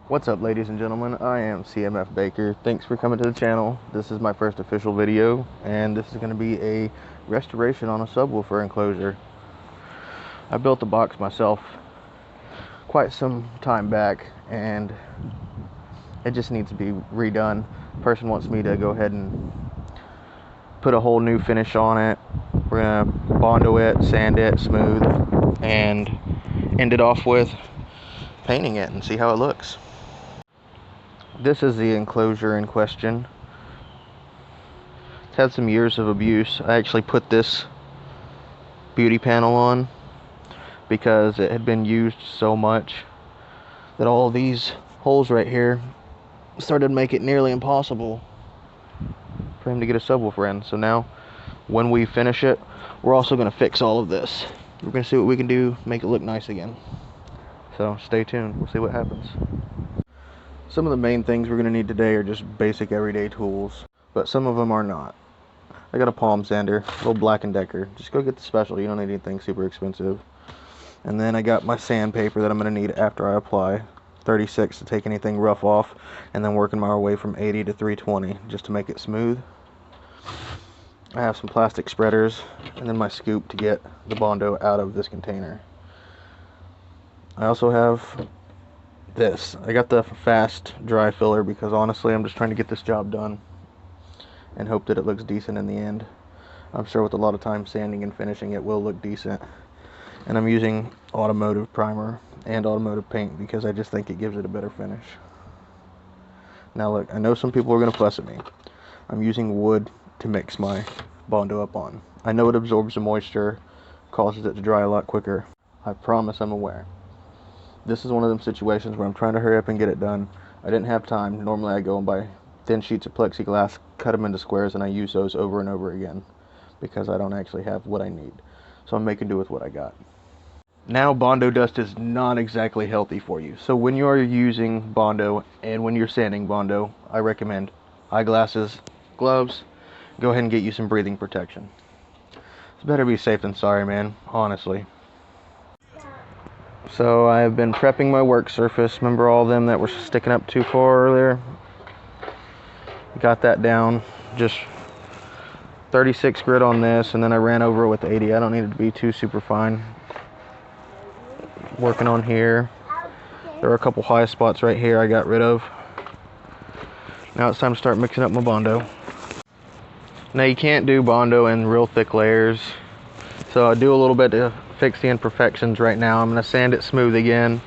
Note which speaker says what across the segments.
Speaker 1: What's up, ladies and gentlemen? I am CMF Baker. Thanks for coming to the channel. This is my first official video, and this is going to be a restoration on a subwoofer enclosure. I built the box myself quite some time back, and it just needs to be redone. The person wants me to go ahead and put a whole new finish on it. We're going to Bondo it, sand it, smooth, and end it off with painting it and see how it looks. This is the enclosure in question. It's had some years of abuse. I actually put this beauty panel on because it had been used so much that all these holes right here started to make it nearly impossible for him to get a subwoofer in. So now, when we finish it, we're also going to fix all of this. We're going to see what we can do, make it look nice again. So stay tuned. We'll see what happens. Some of the main things we're going to need today are just basic everyday tools, but some of them are not. I got a palm sander, a little Black & Decker. Just go get the special. You don't need anything super expensive. And then I got my sandpaper that I'm going to need after I apply 36 to take anything rough off, and then working my way from 80 to 320 just to make it smooth. I have some plastic spreaders, and then my scoop to get the Bondo out of this container. I also have this. I got the fast dry filler because honestly I'm just trying to get this job done and hope that it looks decent in the end. I'm sure with a lot of time sanding and finishing it will look decent. And I'm using automotive primer and automotive paint because I just think it gives it a better finish. Now look, I know some people are going to fuss at me. I'm using wood to mix my Bondo up on. I know it absorbs the moisture, causes it to dry a lot quicker. I promise I'm aware. This is one of them situations where I'm trying to hurry up and get it done. I didn't have time. Normally I go and buy thin sheets of plexiglass, cut them into squares, and I use those over and over again because I don't actually have what I need. So I'm making do with what I got. Now, Bondo dust is not exactly healthy for you. So when you are using Bondo and when you're sanding Bondo, I recommend eyeglasses, gloves. Go ahead and get you some breathing protection. It's better be safe than sorry, man, honestly. So I've been prepping my work surface. Remember all them that were sticking up too far earlier? Got that down. Just 36 grit on this, and then I ran over it with 80. I don't need it to be too super fine. Working on here. There are a couple high spots right here I got rid of. Now it's time to start mixing up my Bondo. Now you can't do Bondo in real thick layers, so I'll do a little bit to fix the imperfections right now. I'm going to sand it smooth again,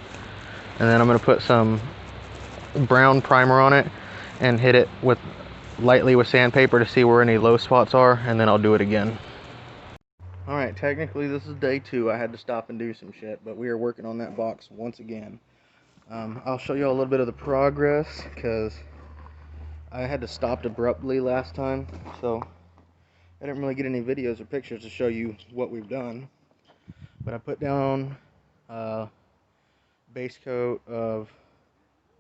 Speaker 1: and then I'm going to put some brown primer on it and hit it with lightly with sandpaper to see where any low spots are, and then I'll do it again. Alright, technically this is day 2. I had to stop and do some shit, but we are working on that box once again. I'll show you a little bit of the progress because I had to stop abruptly last time, so I didn't really get any videos or pictures to show you what we've done. But I put down base coat of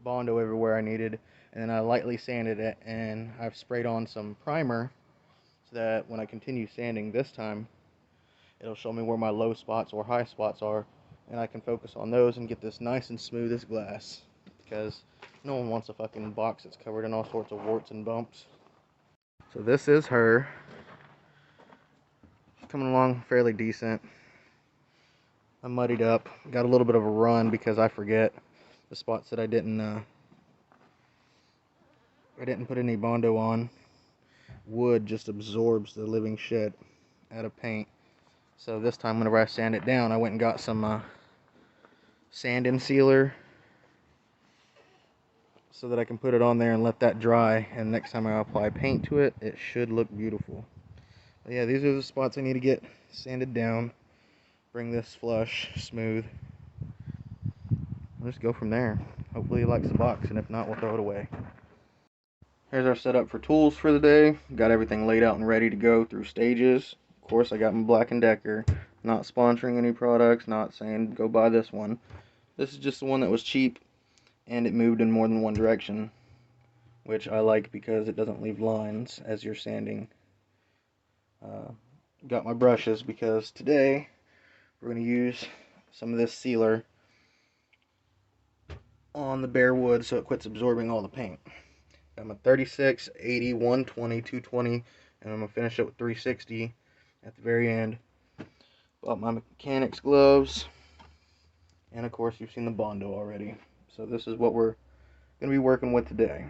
Speaker 1: Bondo everywhere I needed, and then I lightly sanded it, and I've sprayed on some primer so that when I continue sanding this time, it'll show me where my low spots or high spots are, and I can focus on those and get this nice and smooth as glass, because no one wants a fucking box that's covered in all sorts of warts and bumps. So this is her. She's coming along fairly decent. I muddied up, got a little bit of a run because I forget the spots that I didn't put any Bondo on. Wood just absorbs the living shit out of paint. So this time whenever I sand it down, I went and got some sand and sealer so that I can put it on there and let that dry, and next time I apply paint to it, it should look beautiful. But yeah, these are the spots I need to get sanded down. Bring this flush, smooth. We'll just go from there. Hopefully he likes the box, and if not, we'll throw it away. Here's our setup for tools for the day. Got everything laid out and ready to go through stages. Of course, I got my Black & Decker. Not sponsoring any products, not saying go buy this one. This is just the one that was cheap, and it moved in more than one direction, which I like because it doesn't leave lines as you're sanding. Got my brushes because today we're going to use some of this sealer on the bare wood so it quits absorbing all the paint. I'm a 36, 80, 120, 220, and I'm going to finish it with 360 at the very end. Bought my mechanics gloves, and of course you've seen the Bondo already. So this is what we're going to be working with today.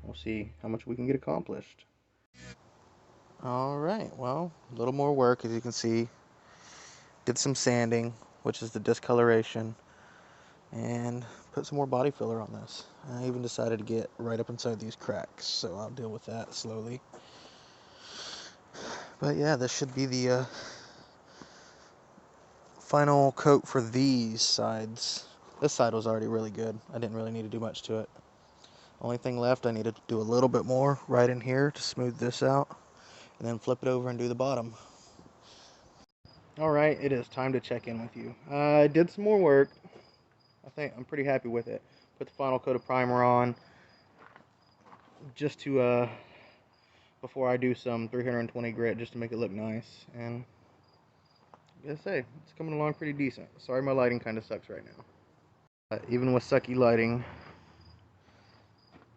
Speaker 1: We'll see how much we can get accomplished. Alright, well, a little more work, as you can see. Did some sanding, which is the discoloration, and put some more body filler on this. I even decided to get right up inside these cracks, so I'll deal with that slowly. But yeah, this should be the final coat for these sides. This side was already really good. I didn't really need to do much to it. Only thing left, I needed to do a little bit more right in here to smooth this out, and then flip it over and do the bottom. Alright, it is time to check in with you. I did some more work. I think I'm pretty happy with it. Put the final coat of primer on just to before I do some 320 grit, just to make it look nice. And I gotta say, it's coming along pretty decent. Sorry my lighting kind of sucks right now. Even with sucky lighting,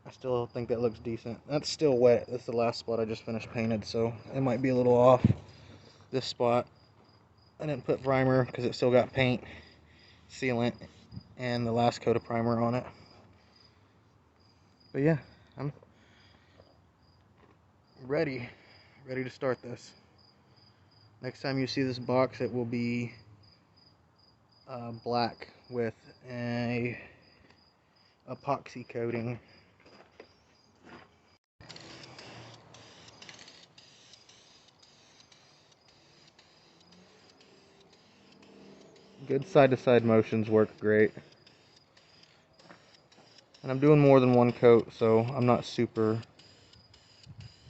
Speaker 1: I still think that looks decent. That's still wet. That's the last spot I just finished painted, so it might be a little off. This spot, I didn't put primer because it still got paint, sealant, and the last coat of primer on it. But yeah, I'm ready to start this. Next time you see this box, it will be black with a epoxy coating. Good side-to-side motions work great. And I'm doing more than one coat, so I'm not super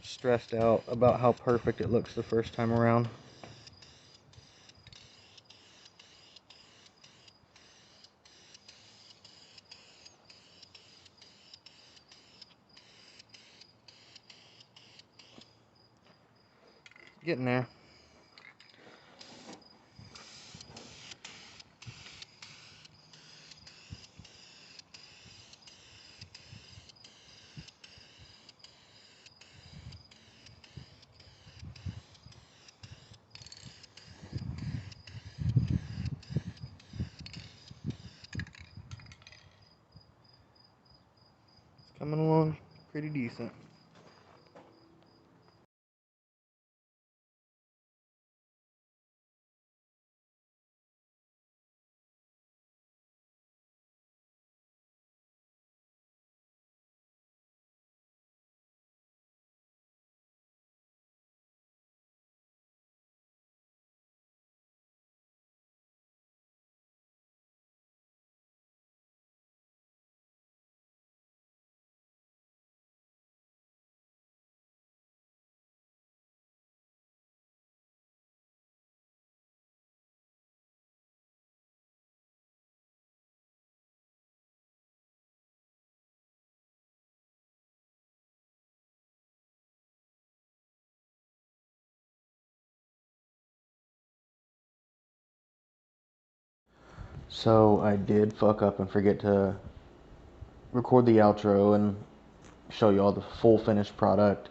Speaker 1: stressed out about how perfect it looks the first time around. Getting there. It's coming along pretty decent. So I did fuck up and forget to record the outro and show you all the full finished product.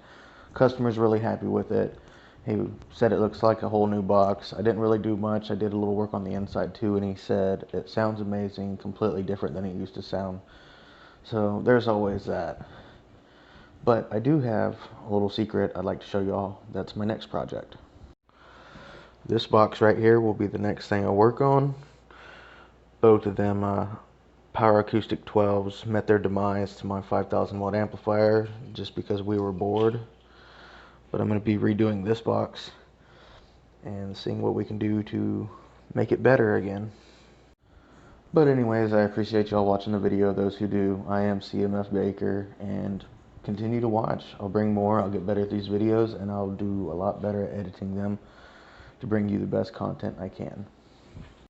Speaker 1: Customer's really happy with it. He said it looks like a whole new box. I didn't really do much. I did a little work on the inside too, and he said it sounds amazing, completely different than it used to sound. So there's always that. But I do have a little secret I'd like to show you all. That's my next project. This box right here will be the next thing I work on. Both of them Power Acoustic 12s met their demise to my 5,000 watt amplifier just because we were bored. But I'm going to be redoing this box and seeing what we can do to make it better again. But anyways, I appreciate y'all watching the video. Those who do, I am CMF Baker, and continue to watch. I'll bring more, I'll get better at these videos, and I'll do a lot better at editing them to bring you the best content I can.